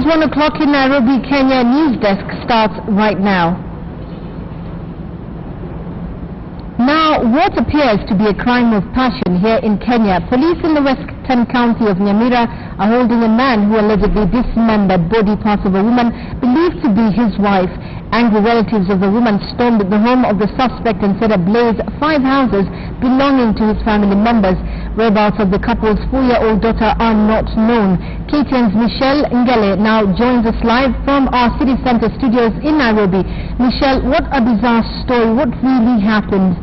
is 1 o'clock in Nairobi. KTN Newsdesk starts right now. Now, what appears to be a crime of passion here in Kenya, police in the western county of Namira are holding a man who allegedly dismembered body parts of a woman believed to be his wife. Angry relatives of the woman stormed the home of the suspect and set ablaze 5 houses belonging to his family members. Whereabouts of the couple's 4-year-old daughter are not known. KTN's Michelle Ngele now joins us live from our city center studios in Nairobi. Michelle, what a bizarre story. What really happened?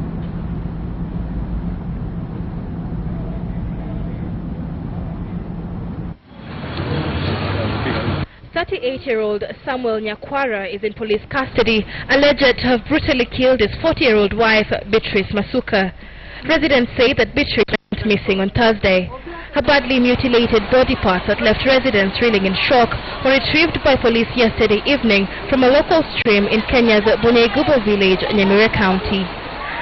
38-year-old Samuel Nyakwara is in police custody, alleged to have brutally killed his 40-year-old wife, Beatrice Masuka. Residents say that Beatrice went missing on Thursday. Her badly mutilated body parts that left residents reeling in shock were retrieved by police yesterday evening from a local stream in Kenya's Bunegubo village, Namira County.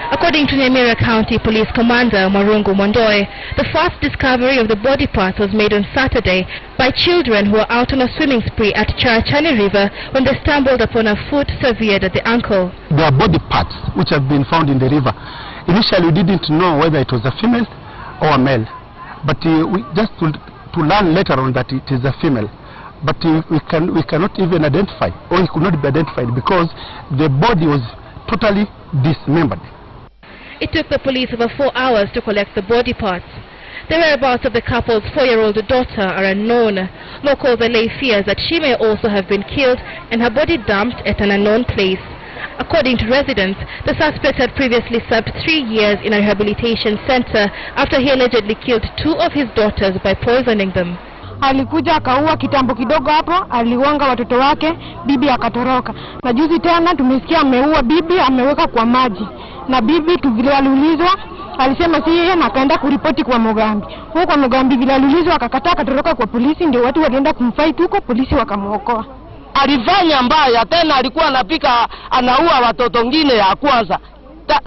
According to Namira County Police Commander Marungu Mondoy, the first discovery of the body parts was made on Saturday by children who were out on a swimming spree at Charachani River when they stumbled upon a foot severed at the ankle. There are body parts which have been found in the river. Initially, we didn't know whether it was a female or a male, but we just to learn later on that it is a female. But we cannot even identify, or it could not be identified because the body was totally dismembered. It took the police over 4 hours to collect the body parts. The whereabouts of the couple's 4-year-old daughter are unknown. Locals allay fears that she may also have been killed and her body dumped at an unknown place. According to residents, the suspect had previously served 3 years in a rehabilitation center after he allegedly killed 2 of his daughters by poisoning them. Alikuja akaua kitambo kidogo hapo, aliwanga watoto wake, bibi akatoroka. Na juzi tena tumesikia ameua bibi, ameweka kwa maji. Na bibi tuvilaliulizwa, alisema si yeye na akaenda kuripoti kwa Mugambi. Huko kwa Mugambi vilaliulizwa akakataa akatoroka kwa polisi, ndio watu walienda kumfight huko, polisi wakamuokoa. Alifanya mbaya, tena alikuwa anapika anaua watoto ngine ya kwanza.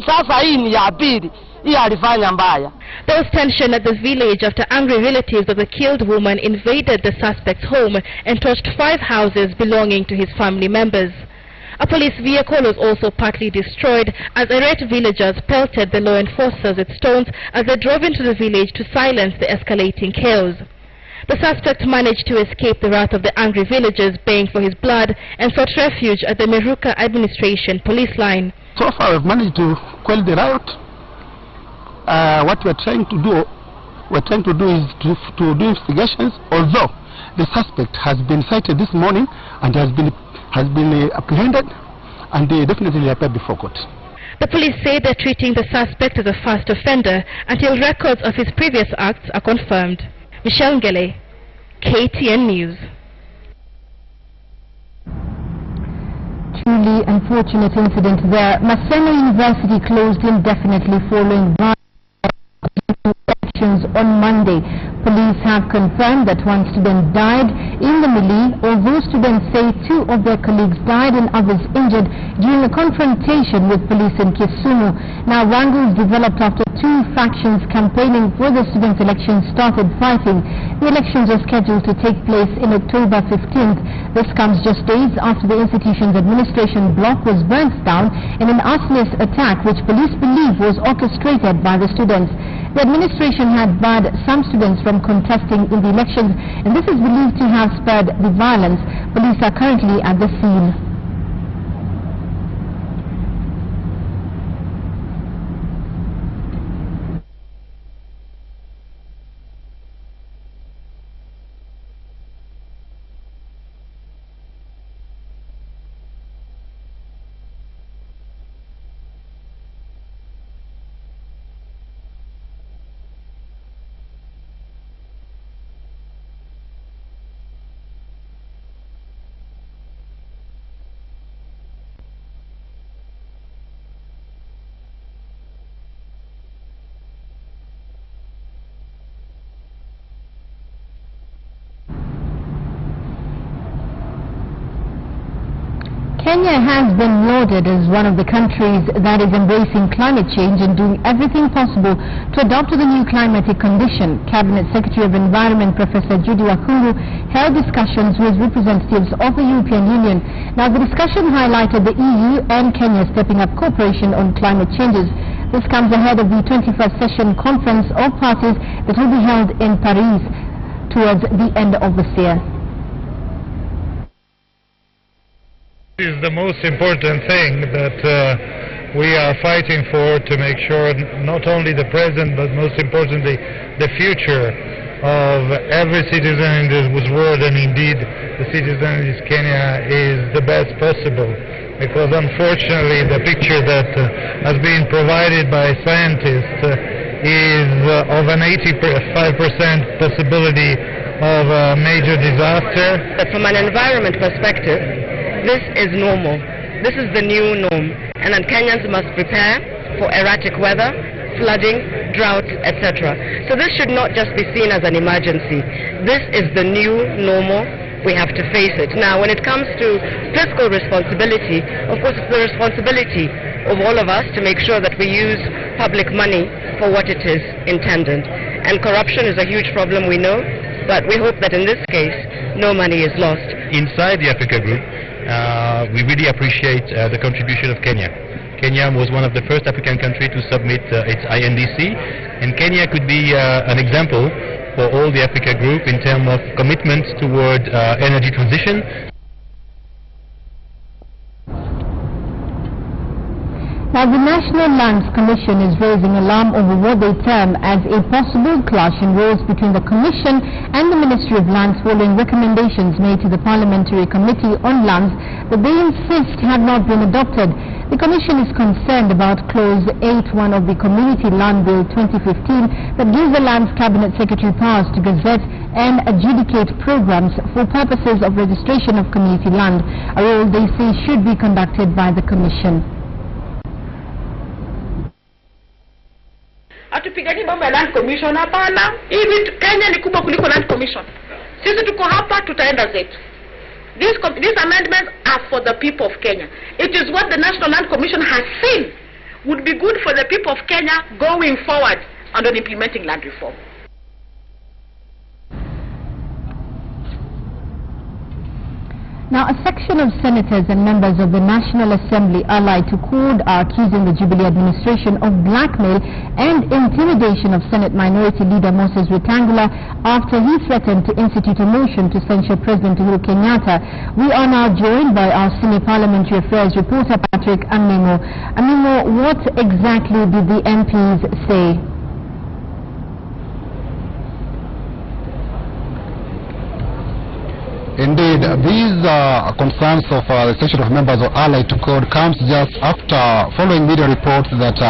Sasa hii ni ya pili. There was tension at the village after angry relatives of the killed woman invaded the suspect's home and torched 5 houses belonging to his family members. A police vehicle was also partly destroyed as irate villagers pelted the law enforcers with stones as they drove into the village to silence the escalating chaos. The suspect managed to escape the wrath of the angry villagers baying for his blood and sought refuge at the Meruka administration police line. So far we've managed to quell the riot. What we're trying to do is to do investigations, although the suspect has been cited this morning and has been apprehended and they definitely appear before court. The police say they're treating the suspect as a first offender until records of his previous acts are confirmed. Michelle Ngele, KTN News. Truly unfortunate incident there. Maseno University closed indefinitely following elections on Monday. Police have confirmed that 1 student died in the melee, although students say 2 of their colleagues died and others injured during a confrontation with police in Kisumu. Now wrangles developed after 2 factions campaigning for the students' elections started fighting. The elections are scheduled to take place in October 15th. This comes just days after the institution's administration block was burnt down in an arsonist attack which police believe was orchestrated by the students. The administration had barred some students from contesting in the elections, and this is believed to have spurred the violence. Police are currently at the scene. Kenya has been lauded as one of the countries that is embracing climate change and doing everything possible to adapt to the new climatic condition. Cabinet Secretary of Environment Professor Judy Wakulu held discussions with representatives of the European Union. Now, the discussion highlighted the EU and Kenya stepping up cooperation on climate changes. This comes ahead of the 21st session conference of parties that will be held in Paris towards the end of this year. This is the most important thing that we are fighting for, to make sure not only the present but most importantly the future of every citizen in this world, and indeed the citizen in Kenya, is the best possible. Because unfortunately the picture that has been provided by scientists is of an 85% possibility of a major disaster. But from an environment perspective, this is normal. This is the new norm, and then Kenyans must prepare for erratic weather, flooding, drought, etc. So this should not just be seen as an emergency. This is the new normal. We have to face it. Now, when it comes to fiscal responsibility, of course it's the responsibility of all of us to make sure that we use public money for what it is intended. And corruption is a huge problem, we know, but we hope that in this case no money is lost. Inside the Africa Group, we really appreciate the contribution of Kenya. Kenya was one of the first African countries to submit its INDC, and Kenya could be an example for all the Africa Group in terms of commitment toward energy transition. Now, the National Lands Commission is raising alarm over what they term as a possible clash in roles between the Commission and the Ministry of Lands following recommendations made to the Parliamentary Committee on Lands that they insist have not been adopted. The Commission is concerned about Clause 8.1 of the Community Land Bill 2015 that gives the Lands Cabinet Secretary powers to gazette and adjudicate programs for purposes of registration of community land, a role they say should be conducted by the Commission. Hatupigani mambo ya Land Commission, hapana. Hivi Kenya ni kubwa kuliko Land Commission. Sisi tuko hapa, tutaenda zetu. These amendments are for the people of Kenya. It is what the National Land Commission has seen would be good for the people of Kenya going forward and on implementing land reform. Now, a section of senators and members of the National Assembly allied to CORD are accusing the Jubilee administration of blackmail and intimidation of Senate Minority Leader Moses Wetangula after he threatened to institute a motion to censure President Uhuru Kenyatta. We are now joined by our senior parliamentary affairs reporter Patrick Amimo. Amimo, what exactly did the MPs say? Indeed, these concerns of the section of members of allied to CORD comes just after following media reports that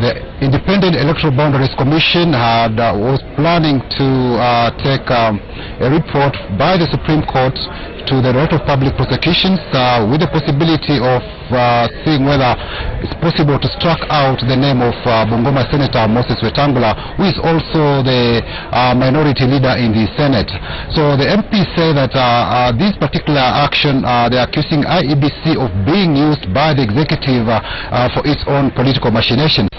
the Independent Electoral Boundaries Commission was planning to take a report by the Supreme Court to the Director of Public Prosecutions with the possibility of seeing whether it's possible to strike out the name of Bungoma Senator Moses Wetangula, who is also the minority leader in the Senate. So the MP say that this particular action, they're accusing IEBC of being used by the executive for its own political machinations.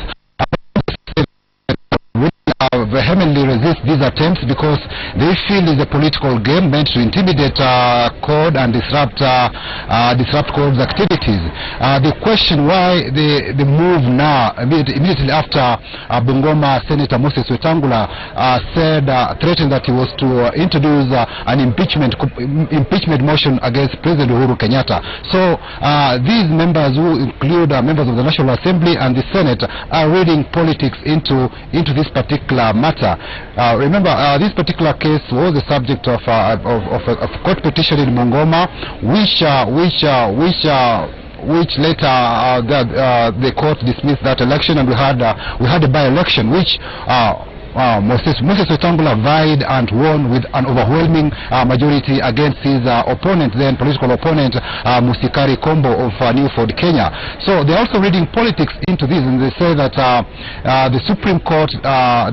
Vehemently resist these attempts because they feel it's a political game meant to intimidate CORD and disrupt CORD's activities. They question why the move now, immediately after Bungoma Senator Moses Wetangula threatened that he was to introduce an impeachment motion against President Uhuru Kenyatta. So these members, who include members of the National Assembly and the Senate, are reading politics into this particular matter. Remember, this particular case was the subject of a court petition in Bungoma, which later the court dismissed that election, and we had a by-election which Moses Wetangula vied and won with an overwhelming majority against his opponent, then political opponent, Musikari Kombo of Newford, Kenya. So they're also reading politics into this, and they say that the Supreme Court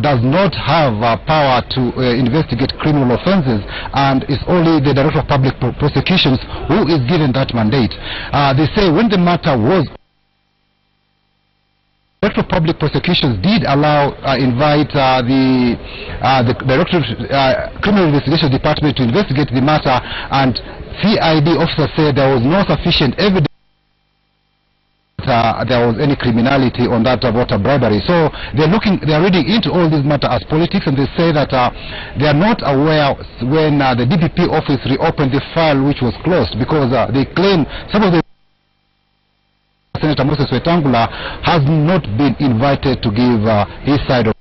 does not have power to investigate criminal offenses, and it's only the Director of Public Prosecutions who is given that mandate. They say when the matter was, the Director of Public Prosecutions did invite the Director of Criminal Investigation Department to investigate the matter, and CID officers said there was no sufficient evidence that there was any criminality on that voter bribery. So they are reading into all this matter as politics, and they say that they are not aware when the DPP office reopened the file which was closed, because they claim some of the Senator Moses Wetangula has not been invited to give his side of.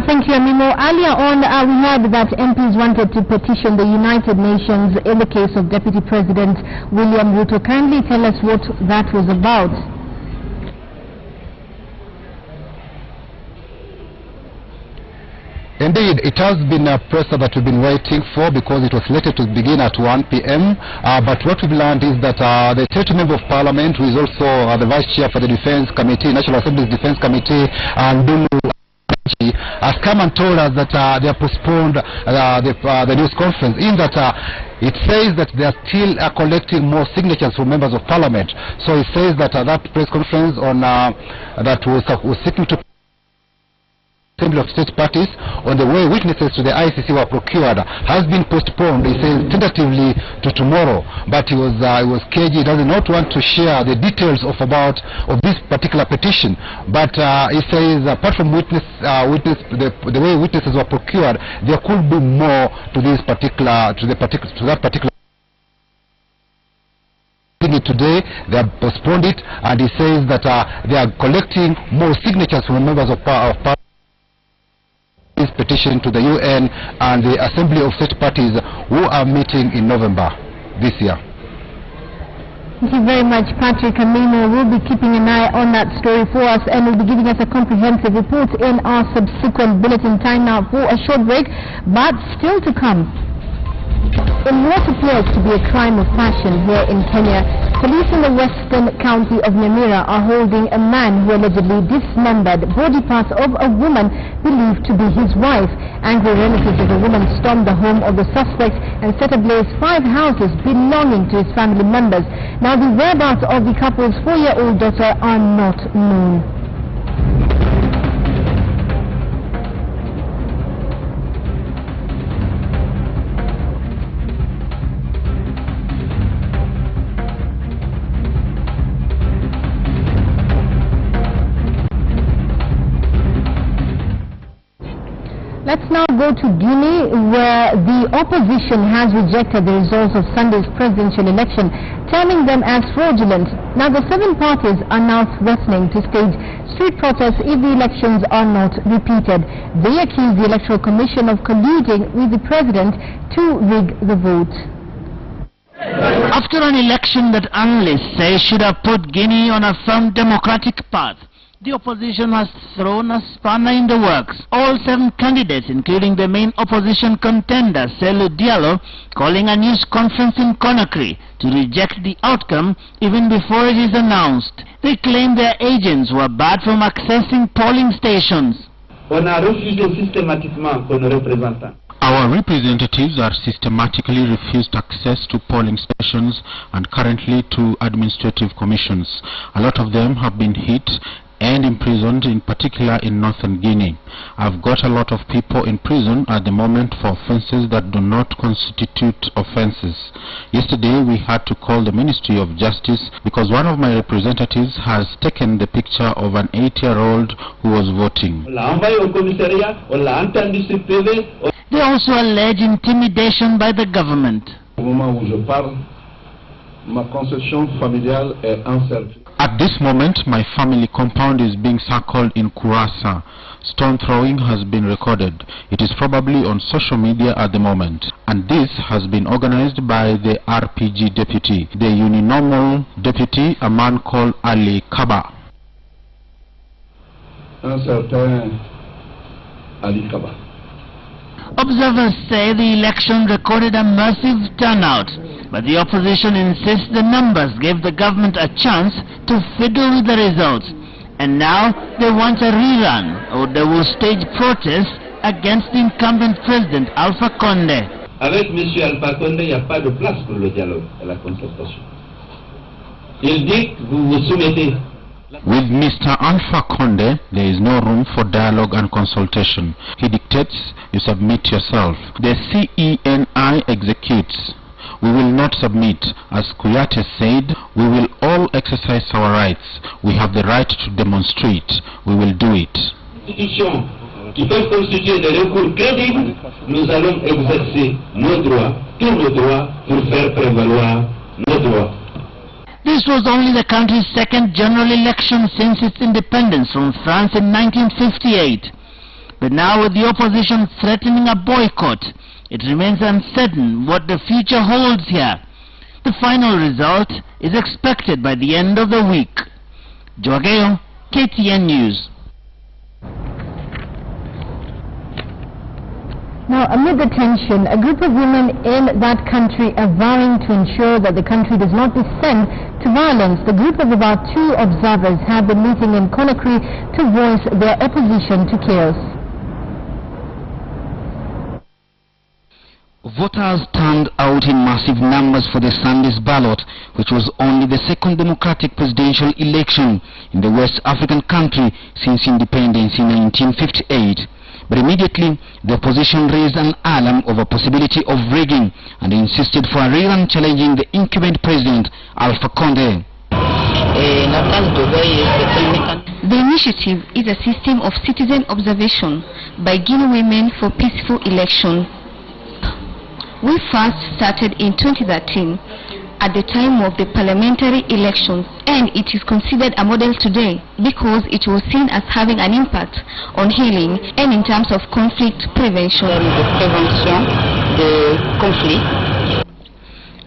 Thank you, Amimo. Earlier on, we heard that MPs wanted to petition the United Nations in the case of Deputy President William Ruto. Kindly tell us what that was about. Indeed, it has been a presser that we've been waiting for, because it was slated to begin at 1 p.m. But what we've learned is that the State Member of Parliament, who is also the Vice Chair for the Defence Committee, National Assembly's Defence Committee, and has come and told us that they have postponed the news conference, in that it says that they are still collecting more signatures from members of Parliament. So it says that that press conference on that was seeking to Assembly of State Parties on the way witnesses to the ICC were procured has been postponed. He says tentatively to tomorrow, but he was cagey. He does not want to share the details of this particular petition. But he says apart from the way witnesses were procured, there could be more to that particular. Today they have postponed it, and he says that they are collecting more signatures from members of Parliament. This petition to the UN and the Assembly of State Parties, who are meeting in November this year. Thank you very much, Patrick Amino. We'll be keeping an eye on that story for us, and will be giving us a comprehensive report in our subsequent bulletin. Time now for a short break, but still to come. In what appears to be a crime of passion here in Kenya, police in the western county of Namira are holding a man who allegedly dismembered body parts of a woman believed to be his wife. Angry relatives of the woman stormed the home of the suspect and set ablaze 5 houses belonging to his family members. Now, the whereabouts of the couple's 4-year-old daughter are not known. Let's now go to Guinea, where the opposition has rejected the results of Sunday's presidential election, terming them as fraudulent. Now, the 7 parties are now threatening to stage street protests if the elections are not repeated. They accuse the Electoral Commission of colluding with the president to rig the vote. After an election that analysts say should have put Guinea on a firm democratic path, the opposition has thrown a spanner in the works. All 7 candidates, including the main opposition contender, Selou Diallo, calling a news conference in Conakry to reject the outcome even before it is announced. They claim their agents were barred from accessing polling stations. Our representatives are systematically refused access to polling stations and currently to administrative commissions. A lot of them have been hit and imprisoned, in particular in northern Guinea. I've got a lot of people in prison at the moment for offences that do not constitute offences. Yesterday we had to call the Ministry of Justice because one of my representatives has taken the picture of an 8-year-old who was voting. They also allege intimidation by the government. At this moment, my family compound is being circled in Kurasa. Stone throwing has been recorded. It is probably on social media at the moment. And this has been organized by the RPG deputy, the uninormal deputy, a man called Ali Kaba. un certain Ali Kaba. Observers say the election recorded a massive turnout, but the opposition insists the numbers gave the government a chance to fiddle with the results. And now they want a rerun, or they will stage protests against the incumbent president Alpha Condé. Avec M. Alpha Condé, il n'y a pas de place pour le dialogue et la concertation. Il dit que vous vous soumettez. With Mr. Alpha Condé, there is no room for dialogue and consultation. He dictates, you submit yourself. The CENI executes. We will not submit. As Kuyate said, we will all exercise our rights. We have the right to demonstrate. We will do it. Institutions qui peuvent constituer des recours crédibles, nous allons exercer nos droits, tous nos droits, pour faire prévaloir nos droits. This was only the country's second general election since its independence from France in 1958. But now with the opposition threatening a boycott, it remains uncertain what the future holds here. The final result is expected by the end of the week. Joageo, KTN News. Now, amid the tension, a group of women in that country are vowing to ensure that the country does not descend to violence. The group of about 2 observers have been meeting in Conakry to voice their opposition to chaos. Voters turned out in massive numbers for the Sunday's ballot, which was only the second democratic presidential election in the West African country since independence in 1958. But immediately, the opposition raised an alarm over possibility of rigging and insisted for a rerun challenging the incumbent president, Alpha Condé. The initiative is a system of citizen observation by Guinea women for peaceful election. We first started in 2013 at the time of the parliamentary elections, and it is considered a model today because it was seen as having an impact on healing and in terms of conflict prevention.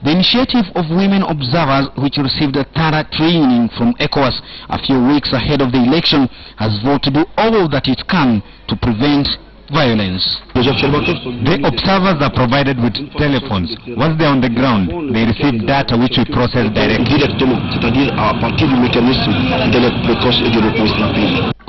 The initiative of women observers, which received a thorough training from ECOWAS a few weeks ahead of the election, has vowed to do all that it can to prevent violence. The observers are provided with telephones. Once they are on the ground, they receive data which we process directly.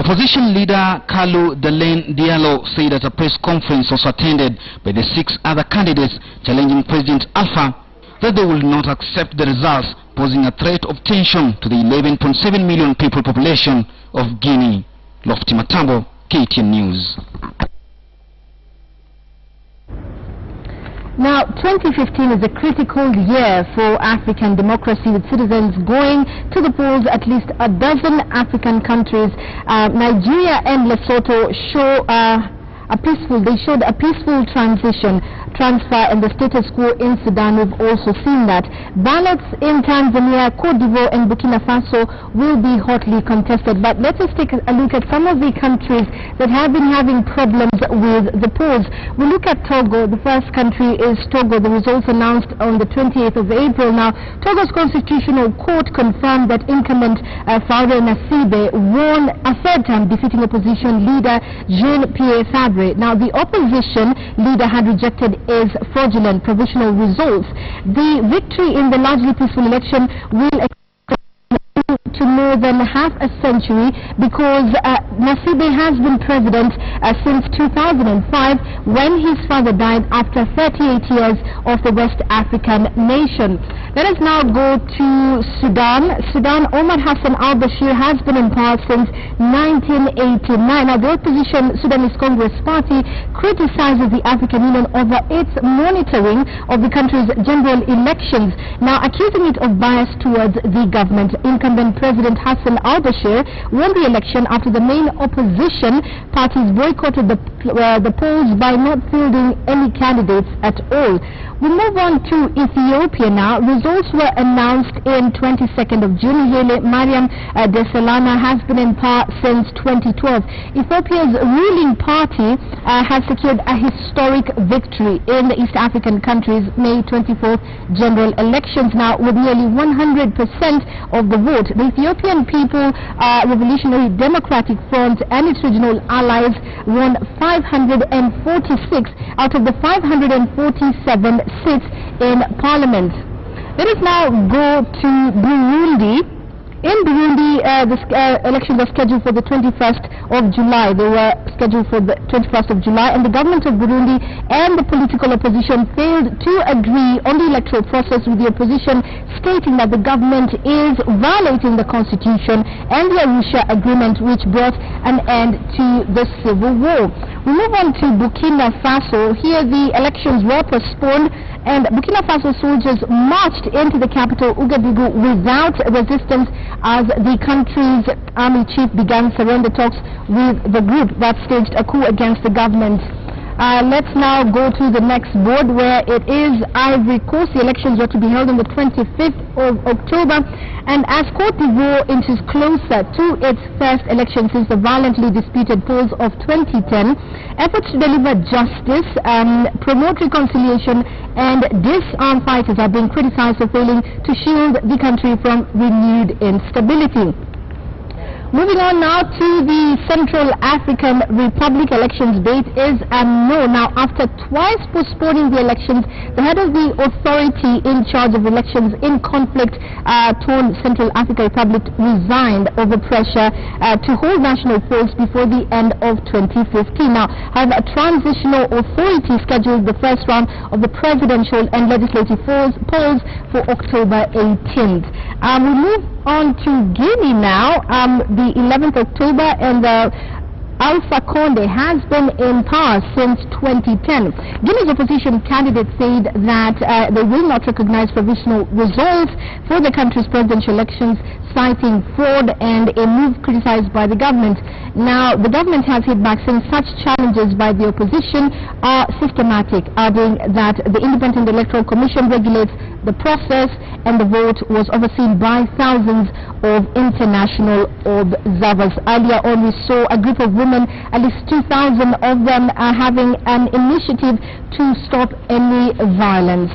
Opposition leader Kalu Delaine Diallo said at a press conference was attended by the 6 other candidates challenging President Alpha that they will not accept the results, posing a threat of tension to the 11.7 million people population of Guinea. Lofty Matambo, KTN News. Now, 2015 is a critical year for African democracy, with citizens going to the polls. At least a dozen African countries, Nigeria and Lesotho, showed a peaceful transfer, and the status quo in Sudan. We've also seen that. Ballots in Tanzania, Cote d'Ivoire and Burkina Faso will be hotly contested. But let us take a look at some of the countries that have been having problems with the polls. We look at Togo. The first country is Togo. The results announced on the 28th of April. Now, Togo's constitutional court confirmed that incumbent Faure Nasibe won a third time, defeating opposition leader Jean-Pierre Fabre. Now, the opposition leader had rejected as fraudulent provisional results. The victory in the largely peaceful election will to more than half a century, because Nasibe has been president since 2005, when his father died after 38 years of the West African nation. Let us now go to Sudan. Omar Hassan al-Bashir has been in power since 1989. Now, the opposition Sudanese Congress Party criticizes the African Union over its monitoring of the country's general elections, now accusing it of bias towards the government. Incumbent President Hassan al-Bashir won the election after the main opposition parties boycotted the polls by not fielding any candidates at all. We move on to Ethiopia now. Results were announced in 22nd of June. Haile Mariam Desalegn has been in power since 2012. Ethiopia's ruling party has secured a historic victory in the East African country's May 24th general elections, now with nearly 100% of the vote. The Ethiopian People Revolutionary Democratic Front and its regional allies won 546 out of the 547 seats in parliament. Let us now go to Burundi. In Burundi, the elections are scheduled for the 21st of July. They were scheduled for the 21st of July, and the government of Burundi and the political opposition failed to agree on the electoral process, with the opposition stating that the government is violating the constitution and the Arusha agreement, which brought an end to the civil war. We move on to Burkina Faso. Here the elections were postponed, and Burkina Faso soldiers marched into the capital Ouagadougou without resistance as the country's army chief began surrender talks with the group that staged a coup against the government. Let's now go to the next board, where it is Ivory Coast. The elections were to be held on the 25th of October, and as Côte d'Ivoire inches closer to its first election since the violently disputed polls of 2010, efforts to deliver justice, promote reconciliation and disarm fighters are being criticized for failing to shield the country from renewed instability. Moving on now to the Central African Republic. Elections date is a no. Now, after twice postponing the elections, the head of the authority in charge of elections in conflict-torn Central African Republic resigned over pressure to hold national polls before the end of 2015. Now, however, a transitional authority scheduled the first round of the presidential and legislative polls for October 18th. We move on to Guinea now. The 11th October, and Alpha Conde has been in power since 2010. Guinea's opposition candidate said that they will not recognize provisional results for the country's presidential elections, citing fraud and a move criticized by the government. Now, the government has hit back, saying such challenges by the opposition are systematic, adding that the Independent Electoral Commission regulates the process and the vote was overseen by thousands of international observers. Earlier on, we saw a group of women, at least 2,000 of them, are having an initiative to stop any violence.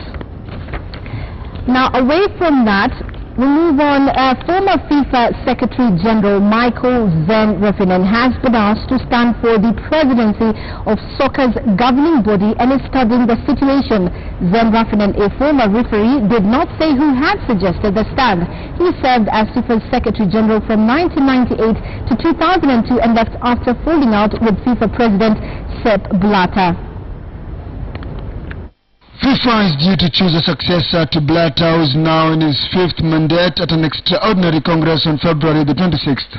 Now, away from that, we move on. Former FIFA Secretary General Michael Zen Refinen has been asked to stand for the presidency of soccer's governing body and is studying the situation. Zen Refinen, a former referee, did not say who had suggested the stand. He served as FIFA's Secretary General from 1998 to 2002 and left after falling out with FIFA President Sepp Blatter. FIFA is due to choose a successor to Blatter, who is now in his 5th mandate, at an extraordinary Congress on February the 26th.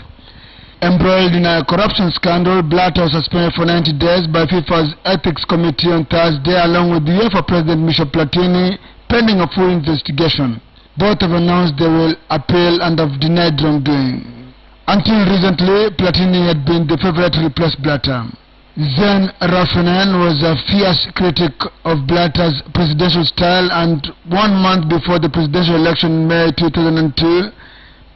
Embroiled in a corruption scandal, Blatter was suspended for 90 days by FIFA's Ethics Committee on Thursday, along with the UEFA President Michel Platini, pending a full investigation. Both have announced they will appeal and have denied wrongdoing. Until recently, Platini had been the favorite to replace Blatter. Zen Refinen was a fierce critic of Blatter's presidential style, and 1 month before the presidential election in May 2002,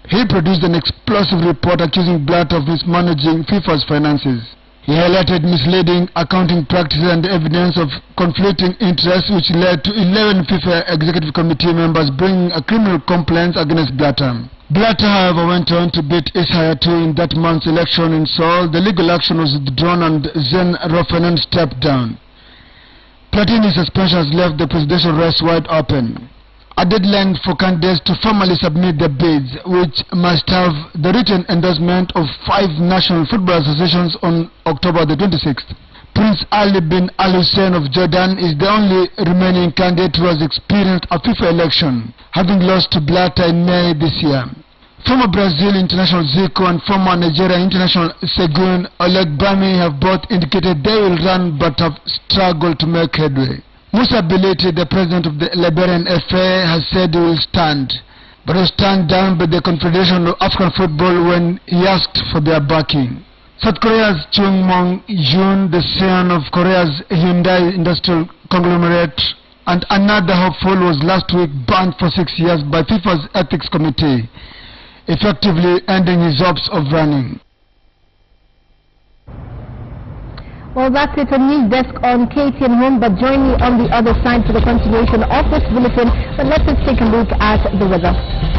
he produced an explosive report accusing Blatter of mismanaging FIFA's finances. He highlighted misleading accounting practices and evidence of conflicting interests, which led to 11 FIFA Executive Committee members bringing a criminal complaint against Blatter. Blatter, however, went on to beat Ishaya in that month's election in Seoul. The legal action was withdrawn and Zen Refinen stepped down. Platini's suspension has left the presidential race wide open. A deadline for candidates to formally submit their bids, which must have the written endorsement of 5 national football associations, on October the 26th. Prince Ali bin Al Hussein of Jordan is the only remaining candidate who has experienced a FIFA election, having lost to Blatter in May this year. Former Brazil international Zico and former Nigeria international Segun Olegbami have both indicated they will run but have struggled to make headway. Musa Bilete, the president of the Liberian FA, has said he will stand, but was turned down by the Confederation of African Football when he asked for their backing. South Korea's Chung Mong-yoon, the son of Korea's Hyundai industrial conglomerate, And another hopeful was last week banned for 6 years by FIFA's Ethics Committee, effectively ending his hopes of running. Well, that's it on Newsdesk on KTN Home, but join me on the other side for the continuation of this bulletin. But let's take a look at the weather.